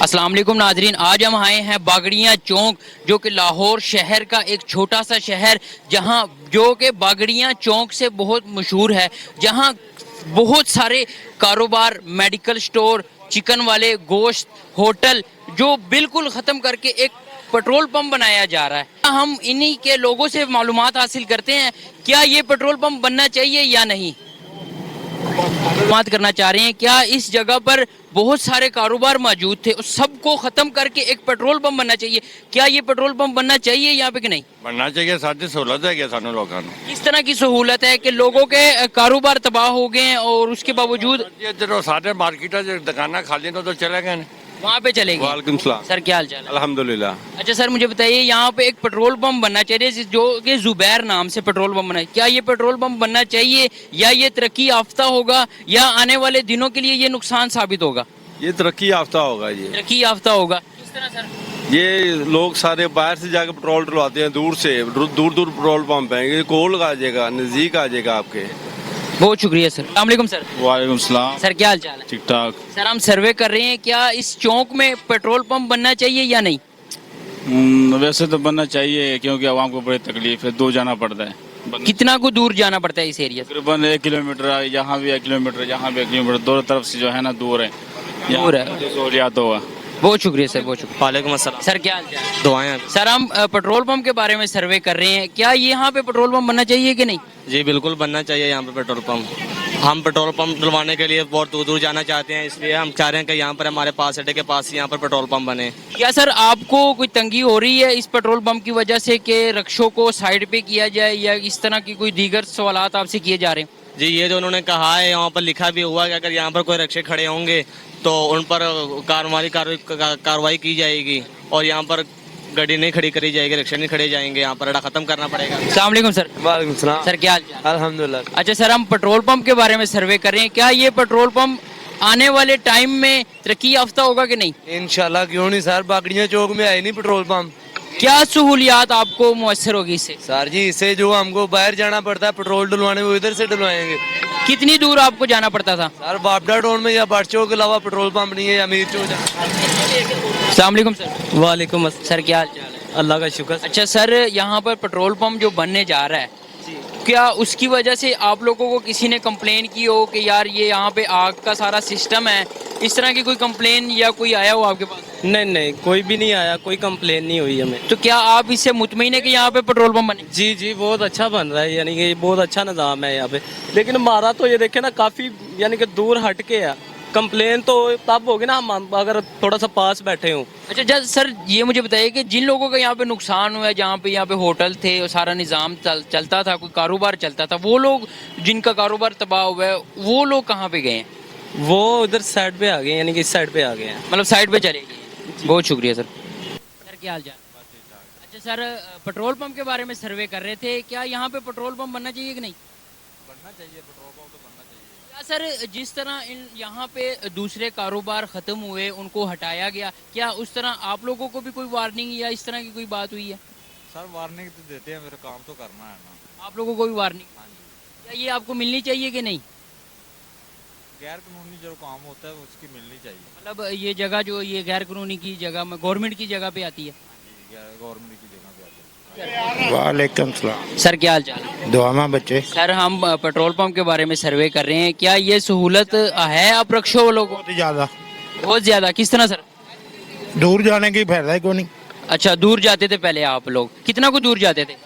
अस्सलाम वालेकुम नाजरीन, आज हम आए हैं बागड़ियाँ चौक, जो कि लाहौर शहर का एक छोटा सा शहर, जहाँ जो कि बागड़ियाँ चौक से बहुत मशहूर है, जहाँ बहुत सारे कारोबार, मेडिकल स्टोर, चिकन वाले, गोश्त, होटल, जो बिल्कुल ख़त्म करके एक पेट्रोल पंप बनाया जा रहा है। हम इन्हीं के लोगों से मालूमात हासिल करते हैं, क्या ये पेट्रोल पंप बनना चाहिए या नहीं। बात करना चाह रहे हैं, क्या इस जगह पर बहुत सारे कारोबार मौजूद थे, उस सबको खत्म करके एक पेट्रोल पंप बनना चाहिए, क्या ये पेट्रोल पंप बनना चाहिए यहाँ पे कि नहीं बनना चाहिए। सारी सहूलत है सानू लोगों को। किस तरह की सहूलत है कि लोगों के कारोबार तबाह हो गए हैं और उसके बावजूद जो सारे मार्केट दुकाना खाली तो चले गए वहाँ पे चले गए। वालेकुम सलाम सर क्या हाल चाल है। अल्हम्दुलिल्लाह। अच्छा सर, मुझे बताइए, यहाँ पे एक पेट्रोल पंप बनना चाहिए जो कि जुबैर नाम से पेट्रोल पंप बना है, क्या ये पेट्रोल पंप बनना चाहिए या ये तरक्की याफ्ता होगा या आने वाले दिनों के लिए ये नुकसान साबित होगा। ये तरक्की याफ्ता होगा। ये तरक्की याफ्ता होगा किस तरह सर। ये लोग सारे बाहर से जाकर पेट्रोल डलवाते हैं, दूर से दूर दूर पेट्रोल पंप है, ये कोल आ जाएगा, नज़दीक आ जाएगा आपके। बहुत शुक्रिया सर। अस्सलाम वालेकुम सर। वालेकुम सलाम। सर क्या हाल चाल है। ठीक ठाक। सर हम सर्वे कर रहे हैं, क्या इस चौक में पेट्रोल पंप बनना चाहिए या नहीं। वैसे तो बनना चाहिए, क्योंकि आवाम को बड़ी तकलीफ है, दूर जाना पड़ता है। कितना को दूर जाना पड़ता है इस एरिया से। तकरीबन 1 किलोमीटर, यहाँ भी 1 किलोमीटर, यहाँ भी 1 किलोमीटर, दोनों तरफ से जो है ना दूर है। दूर है। सहूलियात होगा। बहुत शुक्रिया सर, बहुत शुक्रिया। वालेकुम अस्सलाम। सर क्या हाल चाल है? दुआएं। सर हम पेट्रोल पंप के बारे में सर्वे कर रहे हैं, क्या यहाँ पे पेट्रोल पंप बनना चाहिए कि नहीं। जी बिल्कुल बनना चाहिए यहाँ पे पेट्रोल पंप। हम पेट्रोल पंप डलवाने के लिए बहुत दूर दूर जाना चाहते हैं, इसलिए हम चाह रहे हैं कि यहाँ पर हमारे पास अड्डे के पास यहाँ पर पेट्रोल पंप बने। क्या सर आपको कोई तंगी हो रही है इस पेट्रोल पंप की वजह से कि रक्षों को साइड पे किया जाए या इस तरह की कोई दीगर सवालात आपसे किए जा रहे हैं। जी ये जो उन्होंने कहा है, यहाँ पर लिखा भी हुआ है कि अगर यहाँ पर कोई रक्षे खड़े होंगे तो उन पर कार्रवाई की जाएगी और यहाँ पर गाड़ी नहीं खड़ी करी जाएगी, रिक्शा नहीं खड़े जाएंगे, यहाँ पर अड्डा खत्म करना पड़ेगा। अस्सलाम वालेकुम सर। वालेकुम सलाम। सर क्या हाल चाल। अल्हम्दुलिल्लाह। अच्छा सर, हम पेट्रोल पंप के बारे में सर्वे कर रहे हैं, क्या ये पेट्रोल पंप आने वाले टाइम में तरक्की याफ्ता होगा कि नहीं। इंशाल्लाह क्यों नहीं सर, बागड़ियाँ चौक में है नहीं पेट्रोल पंप। क्या सहूलियात आपको मुयसर होगी इससे। सर जी इससे जो हमको बाहर जाना पड़ता है पेट्रोल डलवाने, वो इधर से डलवाएंगे। कितनी दूर आपको जाना पड़ता था। सर बापडा टाउन में या बाट चौक के अलावा पेट्रोल पंप नहीं है, या अमीर चौक। अस्सलाम वालेकुम सर। वालेकुम सर क्या हाल चाल है। अल्लाह का शुक्र। अच्छा सर, यहाँ पर पेट्रोल पंप जो बनने जा रहा है, क्या उसकी वजह से आप लोगों को किसी ने कंप्लेन की हो कि यार ये यहाँ पे आग का सारा सिस्टम है, इस तरह की कोई कंप्लेन या कोई आया हो आपके पास। नहीं नहीं, कोई भी नहीं आया, कोई कंप्लेन नहीं हुई हमें। तो क्या आप इससे मुतमईन है कि यहाँ पे पेट्रोल पंप बने। जी जी बहुत अच्छा बन रहा है, यानी कि बहुत अच्छा निज़ाम है यहाँ पे। लेकिन हमारा तो ये देखे ना काफ़ी यानी कि दूर हट के है, कंप्लेन तो तब होगी ना हम अगर थोड़ा सा पास बैठे हों। अच्छा जज सर, ये मुझे बताइए कि जिन लोगों का यहाँ पे नुकसान हुआ है, जहाँ पे यहाँ पे होटल थे और सारा निज़ाम चलता था, कोई कारोबार चलता था, वो लोग जिनका कारोबार तबाह हुआ है, वो लोग कहाँ पे गए हैं। वो उधर साइड पे आ गए, यानी कि इस साइड पे आ गए हैं, मतलब साइड पे चले गए। बहुत शुक्रिया सर। सर क्या हाल चाल। अच्छा सर, पेट्रोल पंप के बारे में सर्वे कर रहे थे, क्या यहाँ पे पेट्रोल पंप बनना चाहिए कि नहीं। बनना चाहिए, पेट्रोल पंप तो बनना चाहिए। क्या सर, जिस तरह यहाँ पे दूसरे कारोबार ख़त्म हुए, उनको हटाया गया, क्या उस तरह आप लोगों को भी कोई वार्निंग या इस तरह की कोई बात हुई है। सर वार्निंग तो देते हैं, मेरा काम तो करना है ना। आप लोगों को भी वार्निंग। क्या ये आपको मिलनी चाहिए कि नहीं। गैर कानूनी जो काम होता है उसकी मिलनी चाहिए। मतलब ये जगह जो ये गैर कानूनी की जगह में गवर्नमेंट की जगह पे आती है। गवर्नमेंट की जगह पे आते हैं। वालेकुम सलाम। सर क्या हाल चाल है। दुआ में बच्चे। सर हम पेट्रोल पंप के बारे में सर्वे कर रहे हैं, क्या ये सहूलत है आप रक्षों वालों को। बहुत ज्यादा। बहुत ज्यादा किस तरह सर। दूर जाने की फायदा ही कोई नहीं। अच्छा दूर जाते थे पहले आप लोग, कितना को दूर जाते थे।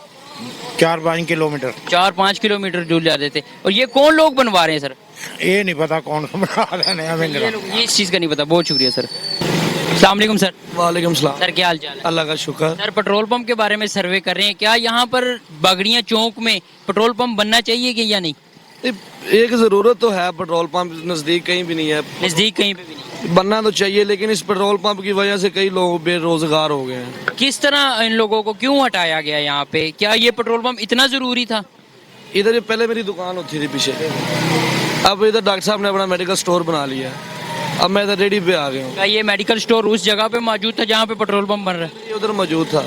4-5 किलोमीटर। 4-5 किलोमीटर दूर जाते थे। और ये कौन लोग बनवा रहे हैं सर। ये नहीं पता कौन सा बना रहा है नया ये लोग, ये इस चीज़ का नहीं पता। बहुत शुक्रिया सर। अस्सलाम वालेकुम सर। वालेकुम सलाम। सर क्या हाल चाल है। अल्लाह का शुक्र। सर पेट्रोल पंप के बारे में सर्वे कर रहे हैं, क्या यहाँ पर बागड़ियाँ चौक में पेट्रोल पंप बनना चाहिए कि या नहीं। एक जरूरत तो है, पेट्रोल पंप नजदीक कहीं भी नहीं है, नज़दीक कहीं पे भी नहीं। बनना तो चाहिए, लेकिन इस पेट्रोल पंप की वजह से कई लोग बेरोजगार हो गए हैं। किस तरह इन लोगों को क्यों हटाया गया यहाँ पे, क्या ये पेट्रोल पंप इतना ज़रूरी था। इधर ये पहले मेरी दुकान होती थी पीछे, अब इधर डॉक्टर साहब ने अपना मेडिकल स्टोर बना लिया है, अब मैं इधर रेडी पे आ गया हूँ। क्या ये मेडिकल स्टोर उस जगह पे मौजूद था जहाँ पे पेट्रोल पंप बन रहा है। ये उधर मौजूद था।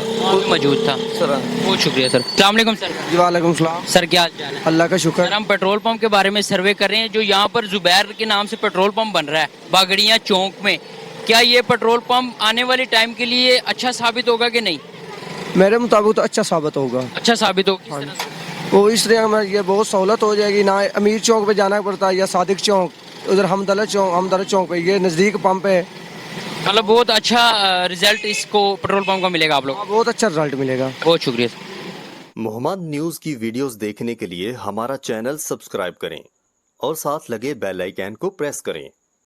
मौजूद था सर बहुत शुक्रिया सर। अस्सलाम वालेकुम सर। जी वालेकुम सलाम। सर क्या हाल चाल है। अल्लाह का शुक्र। सर हम पेट्रोल पंप के बारे में सर्वे कर रहे हैं, जो यहाँ पर जुबैर के नाम से पेट्रोल पंप बन रहा है बागड़ियाँ चौक में, क्या ये पेट्रोल पंप आने वाले टाइम के लिए अच्छा साबित होगा कि नहीं? मेरे मुताबिक तो अच्छा साबित होगा। अच्छा साबित होगा। हाँ, वो इसलिए हमें ये बहुत सहूलत हो जाएगी, ना अमीर चौक पे जाना पड़ता या सादिक चौक, उधर हमदर्द चौक पे, ये नज़दीक पंप है। मतलब बहुत अच्छा रिजल्ट इसको पेट्रोल पंप का मिलेगा आप लोग। हाँ, बहुत अच्छा रिजल्ट मिलेगा। बहुत शुक्रिया। मोहम्मद न्यूज़ की वीडियोस देखने के लिए हमारा चैनल सब्सक्राइब करें और साथ लगे बेल आइकन को प्रेस करें।